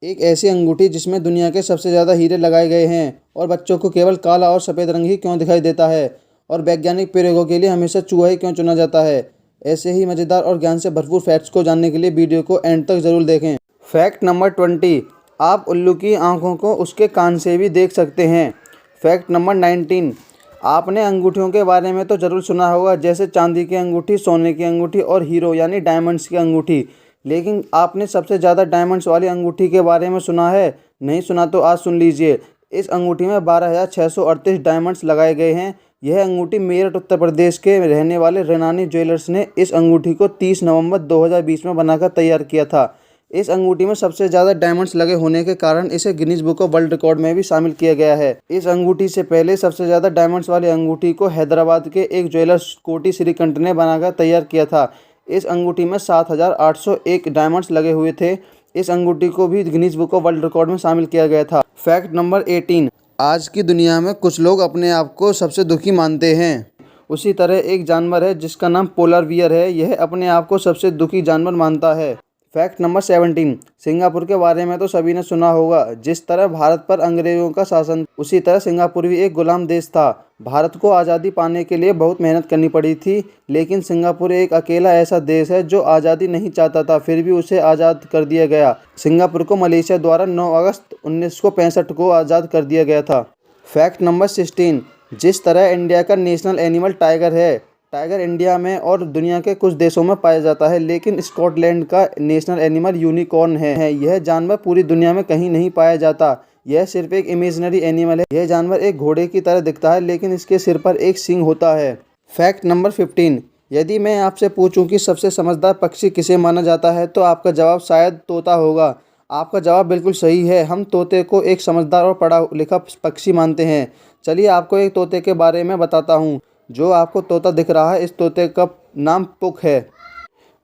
एक ऐसी अंगूठी जिसमें दुनिया के सबसे ज़्यादा हीरे लगाए गए हैं और बच्चों को केवल काला और सफ़ेद रंग ही क्यों दिखाई देता है और वैज्ञानिक प्रयोगों के लिए हमेशा चूहा ही क्यों चुना जाता है। ऐसे ही मज़ेदार और ज्ञान से भरपूर फैक्ट्स को जानने के लिए वीडियो को एंड तक ज़रूर देखें। फैक्ट नंबर 20, आप उल्लू की आंखों को उसके कान से भी देख सकते हैं। फैक्ट नंबर 19, आपने अंगूठियों के बारे में तो ज़रूर सुना होगा, जैसे चांदी की अंगूठी, सोने की अंगूठी और हीरो यानी डायमंड्स की अंगूठी। लेकिन आपने सबसे ज़्यादा डायमंड्स वाली अंगूठी के बारे में सुना है? नहीं सुना तो आज सुन लीजिए। इस अंगूठी में 12,638 डायमंड्स लगाए गए हैं। यह अंगूठी मेरठ उत्तर प्रदेश के रहने वाले रेनानी ज्वेलर्स ने इस अंगूठी को 30 नवंबर 2020 में बनाकर तैयार किया था। इस अंगूठी में सबसे ज़्यादा डायमंड्स लगे होने के कारण इसे Guinness book of world record में भी शामिल किया गया है। इस अंगूठी से पहले सबसे ज़्यादा डायमंड्स वाली अंगूठी को हैदराबाद के एक ज्वेलर्स कोटी श्रीकंठ ने बनाकर तैयार किया था। इस अंगूठी में 7,801 डायमंड्स लगे हुए थे। इस अंगूठी को भी Guinness book of world record में शामिल किया गया था। फैक्ट नंबर 18, आज की दुनिया में कुछ लोग अपने आप को सबसे दुखी मानते हैं। उसी तरह एक जानवर है जिसका नाम पोलर बियर है, यह अपने आप को सबसे दुखी जानवर मानता है। फैक्ट नंबर 17, सिंगापुर के बारे में तो सभी ने सुना होगा। जिस तरह भारत पर अंग्रेजों का शासन, उसी तरह सिंगापुर भी एक गुलाम देश था। भारत को आज़ादी पाने के लिए बहुत मेहनत करनी पड़ी थी, लेकिन सिंगापुर एक अकेला ऐसा देश है जो आज़ादी नहीं चाहता था, फिर भी उसे आज़ाद कर दिया गया। सिंगापुर को मलेशिया द्वारा 9 अगस्त 1965 को आज़ाद कर दिया गया था। फैक्ट नंबर 16, जिस तरह इंडिया का नेशनल एनिमल टाइगर है, टाइगर इंडिया में और दुनिया के कुछ देशों में पाया जाता है, लेकिन स्कॉटलैंड का नेशनल एनिमल यूनिकॉर्न है। यह जानवर पूरी दुनिया में कहीं नहीं पाया जाता, यह सिर्फ एक इमेजिनरी एनिमल है। यह जानवर एक घोड़े की तरह दिखता है, लेकिन इसके सिर पर एक सींग होता है। फैक्ट नंबर 15, यदि मैं आपसे पूछूं कि सबसे समझदार पक्षी किसे माना जाता है तो आपका जवाब शायद तोता होगा। आपका जवाब बिल्कुल सही है। हम तोते को एक समझदार और पढ़ा लिखा पक्षी मानते हैं। चलिए आपको एक तोते के बारे में बताता हूँ। जो आपको तोता दिख रहा है, इस तोते का नाम पुक है।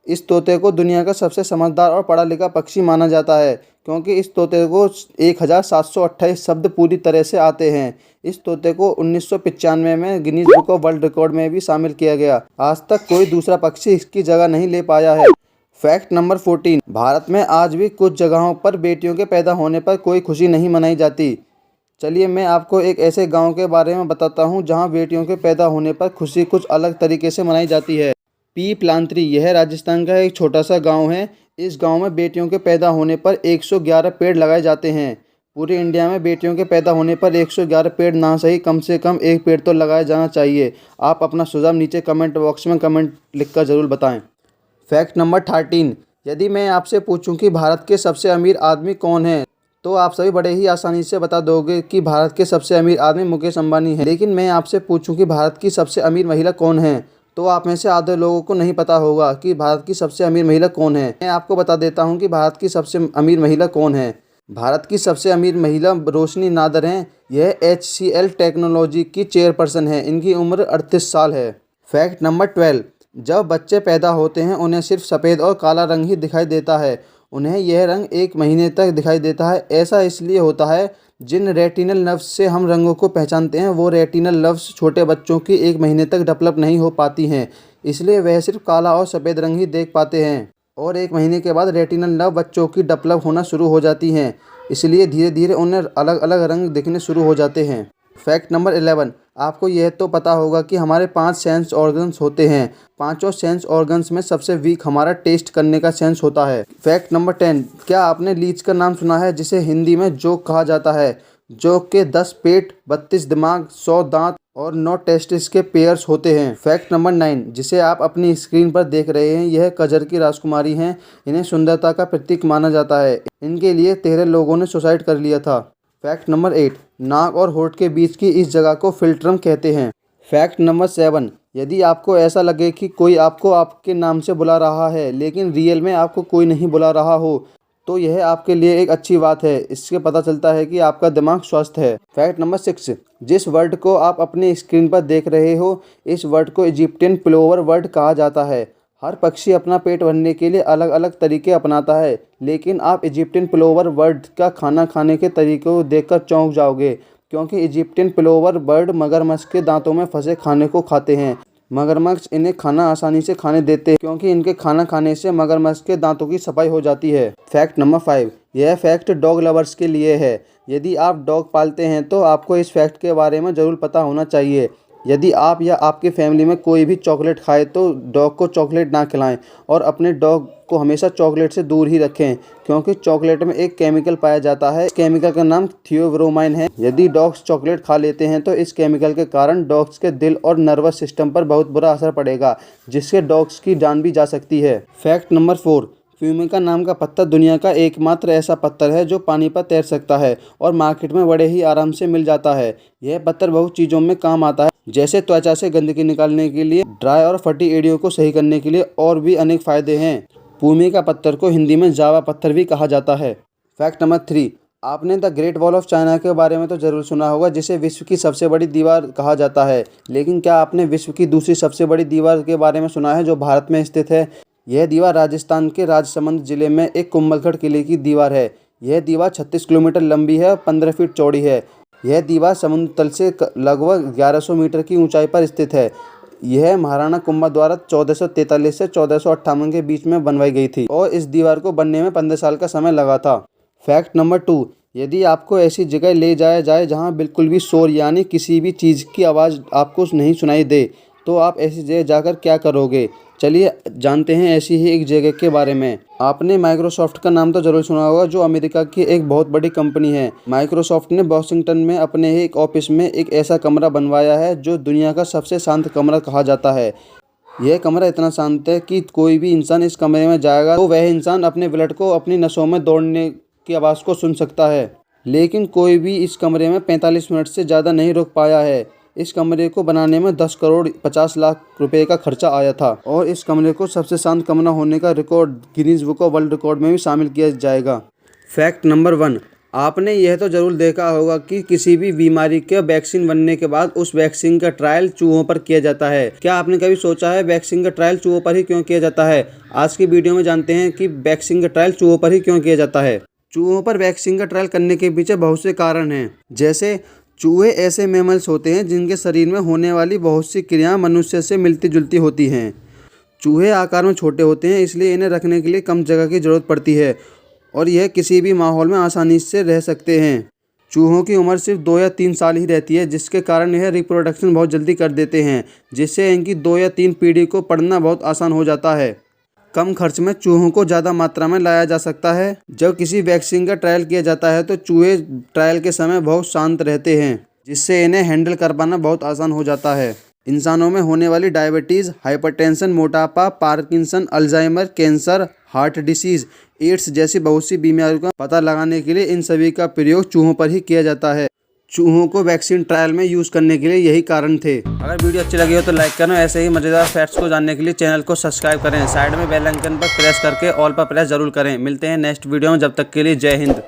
इस तोते को दुनिया का सबसे समझदार और पढ़ा लिखा पक्षी माना जाता है, क्योंकि इस तोते को 1728 शब्द पूरी तरह से आते हैं। इस तोते को 1995 में Guinness book of world record में भी शामिल किया गया। आज तक कोई दूसरा पक्षी इसकी जगह नहीं ले पाया है। फैक्ट नंबर 14, भारत में आज भी कुछ जगहों पर बेटियों के पैदा होने पर कोई खुशी नहीं मनाई जाती। चलिए मैं आपको एक ऐसे गांव के बारे में बताता हूं जहां बेटियों के पैदा होने पर खुशी कुछ अलग तरीके से मनाई जाती है। पीपलांत्री, यह राजस्थान का एक छोटा सा गांव है। इस गांव में बेटियों के पैदा होने पर 111 पेड़ लगाए जाते हैं। पूरे इंडिया में बेटियों के पैदा होने पर 111 पेड़ ना सही, कम से कम एक पेड़ तो लगाया जाना चाहिए। आप अपना सुझाव नीचे कमेंट बॉक्स में कमेंट लिखकर ज़रूर बताएँ। फैक्ट नंबर 13, यदि मैं आपसे पूछूं कि भारत के सबसे अमीर आदमी कौन है तो आप सभी बड़े ही आसानी से बता दोगे कि भारत के सबसे अमीर आदमी मुकेश अंबानी है। लेकिन मैं आपसे पूछूं कि भारत की सबसे अमीर महिला कौन है तो आप में से आधे लोगों को नहीं पता होगा कि भारत की सबसे अमीर महिला कौन है। मैं आपको बता देता हूं कि भारत की सबसे अमीर महिला कौन है। भारत की सबसे अमीर महिला रोशनी नादर हैं। यह HCL टेक्नोलॉजी की चेयरपर्सन है। इनकी उम्र 38 साल है। फैक्ट नंबर 12, जब बच्चे पैदा होते हैं उन्हें सिर्फ सफ़ेद और काला रंग ही दिखाई देता है। उन्हें यह रंग 1 महीने तक दिखाई देता है। ऐसा इसलिए होता है, जिन रेटिनल नर्व्स से हम रंगों को पहचानते हैं वो रेटिनल नर्व्स छोटे बच्चों की 1 महीने तक डेवलप नहीं हो पाती हैं, इसलिए वह सिर्फ काला और सफ़ेद रंग ही देख पाते हैं। और 1 महीने के बाद रेटिनल नर्व बच्चों की डेवलप होना शुरू हो जाती हैं, इसलिए धीरे धीरे उन्हें अलग अलग रंग दिखने शुरू हो जाते हैं। फैक्ट नंबर 11, आपको यह तो पता होगा कि हमारे 5 सेंस ऑर्गन्स होते हैं। पांचों सेंस ऑर्गन्स में सबसे वीक हमारा टेस्ट करने का सेंस होता है। फैक्ट नंबर 10, क्या आपने लीच का नाम सुना है, जिसे हिंदी में जोक कहा जाता है? जोक के 10 पेट, 32 दिमाग, 100 दांत और 9 टेस्टिस के पेयर्स होते हैं। फैक्ट नंबर 9, जिसे आप अपनी स्क्रीन पर देख रहे हैं, यह कजर की राजकुमारी हैं। इन्हें सुंदरता का प्रतीक माना जाता है। इनके लिए 13 लोगों ने सुसाइड कर लिया था। फैक्ट नंबर 8, नाक और होंठ के बीच की इस जगह को फिल्ट्रम कहते हैं। फैक्ट नंबर 7, यदि आपको ऐसा लगे कि कोई आपको आपके नाम से बुला रहा है लेकिन रियल में आपको कोई नहीं बुला रहा हो तो यह आपके लिए एक अच्छी बात है। इससे पता चलता है कि आपका दिमाग स्वस्थ है। फैक्ट नंबर 6, जिस वर्ड को आप अपनी स्क्रीन पर देख रहे हो, इस वर्ड को इजिप्टियन प्लोवर वर्ड कहा जाता है। हर पक्षी अपना पेट भरने के लिए अलग अलग तरीके अपनाता है, लेकिन आप इजिप्टियन प्लोवर बर्ड का खाना खाने के तरीके को देखकर चौंक जाओगे, क्योंकि इजिप्टियन प्लोवर बर्ड मगरमच्छ के दांतों में फंसे खाने को खाते हैं। मगरमच्छ इन्हें खाना आसानी से खाने देते हैं क्योंकि इनके खाना खाने से मगरमच्छ के दांतों की सफाई हो जाती है। फैक्ट नंबर 5, यह फैक्ट डॉग लवर्स के लिए है। यदि आप डॉग पालते हैं तो आपको इस फैक्ट के बारे में ज़रूर पता होना चाहिए। यदि आप या आपकी फैमिली में कोई भी चॉकलेट खाए तो डॉग को चॉकलेट ना खिलाएं और अपने डॉग को हमेशा चॉकलेट से दूर ही रखें क्योंकि चॉकलेट में एक केमिकल पाया जाता है। इस केमिकल का नाम थियोब्रोमाइन है। यदि डॉग्स चॉकलेट खा लेते हैं तो इस केमिकल के कारण डॉग्स के दिल और नर्वस सिस्टम पर बहुत बुरा असर पड़ेगा, जिससे डॉग्स की जान भी जा सकती है। फैक्ट नंबर 4, फ्यूमिका नाम का पत्थर दुनिया का एकमात्र ऐसा पत्थर है जो पानी पर तैर सकता है और मार्केट में बड़े ही आराम से मिल जाता है। यह पत्थर बहुत चीज़ों में काम आता है, जैसे त्वचा से गंदगी निकालने के लिए, ड्राई और फटी एड़ियों को सही करने के लिए और भी अनेक फ़ायदे हैं। फ्यूमिका पत्थर को हिंदी में जावा पत्थर भी कहा जाता है। फैक्ट नंबर 3, आपने the great wall of China के बारे में तो ज़रूर सुना होगा, जिसे विश्व की सबसे बड़ी दीवार कहा जाता है। लेकिन क्या आपने विश्व की दूसरी सबसे बड़ी दीवार के बारे में सुना है जो भारत में स्थित है? यह दीवार राजस्थान के राजसमंद जिले में एक कुंभलगढ़ किले की दीवार है। यह दीवार 36 किलोमीटर लंबी है और 15 फीट चौड़ी है। यह दीवार समुद्र तल से लगभग 1100 मीटर की ऊंचाई पर स्थित है। यह महाराणा कुंभा द्वारा 1443 से 1458 के बीच में बनवाई गई थी और इस दीवार को बनने में 15 साल का समय लगा था। फैक्ट नंबर 2, यदि आपको ऐसी जगह ले जाया जाए जहां बिल्कुल भी शोर यानी किसी भी चीज़ की आवाज़ आपको नहीं सुनाई दे तो आप ऐसी जगह जाकर क्या करोगे? चलिए जानते हैं ऐसी ही एक जगह के बारे में। आपने माइक्रोसॉफ्ट का नाम तो ज़रूर सुना होगा, जो अमेरिका की एक बहुत बड़ी कंपनी है। माइक्रोसॉफ्ट ने वॉशिंगटन में अपने ही एक ऑफिस में एक ऐसा कमरा बनवाया है जो दुनिया का सबसे शांत कमरा कहा जाता है। यह कमरा इतना शांत है कि कोई भी इंसान इस कमरे में जाएगा तो वह इंसान अपने ब्लड को अपनी नसों में दौड़ने की आवाज़ को सुन सकता है। लेकिन कोई भी इस कमरे में 45 मिनट से ज़्यादा नहीं रुक पाया है। इस कमरे को बनाने में 10 करोड़ 50 लाख रुपए का खर्चा आया था और इस कमरे को सबसे शांत कमरा होने का record Guinness book of world record में भी शामिल किया जाएगा। फैक्ट नंबर 1, आपने यह तो ज़रूर देखा होगा कि किसी भी बीमारी के वैक्सीन बनने के बाद उस वैक्सीन का ट्रायल चूहों पर किया जाता है। क्या आपने कभी सोचा है वैक्सीन का ट्रायल चूहों पर ही क्यों किया जाता है? आज की वीडियो में जानते हैं कि वैक्सीन का ट्रायल चूहों पर ही क्यों किया जाता है। चूहों पर वैक्सीन का ट्रायल करने के पीछे बहुत से कारण हैं, जैसे चूहे ऐसे मैमल्स होते हैं जिनके शरीर में होने वाली बहुत सी क्रियाएं मनुष्य से मिलती जुलती होती हैं। चूहे आकार में छोटे होते हैं, इसलिए इन्हें रखने के लिए कम जगह की ज़रूरत पड़ती है और यह किसी भी माहौल में आसानी से रह सकते हैं। चूहों की उम्र सिर्फ 2 या 3 साल ही रहती है, जिसके कारण यह रिप्रोडक्शन बहुत जल्दी कर देते हैं, जिससे इनकी 2 या 3 पीढ़ी को पढ़ना बहुत आसान हो जाता है। कम खर्च में चूहों को ज़्यादा मात्रा में लाया जा सकता है। जब किसी वैक्सीन का ट्रायल किया जाता है तो चूहे ट्रायल के समय बहुत शांत रहते हैं, जिससे इन्हें हैंडल कर पाना बहुत आसान हो जाता है। इंसानों में होने वाली डायबिटीज़, हाइपरटेंशन, मोटापा, Parkinson, Alzheimer, cancer, heart disease, AIDS जैसी बहुत सी बीमारियों का पता लगाने के लिए इन सभी का प्रयोग चूहों पर ही किया जाता है। चूहों को वैक्सीन ट्रायल में यूज़ करने के लिए यही कारण थे। अगर वीडियो अच्छी लगी हो तो लाइक करें। ऐसे ही मज़ेदार फैक्ट्स को जानने के लिए चैनल को सब्सक्राइब करें। साइड में बेल आइकन पर प्रेस करके ऑल पर प्रेस जरूर करें। मिलते हैं नेक्स्ट वीडियो में, जब तक के लिए जय हिंद।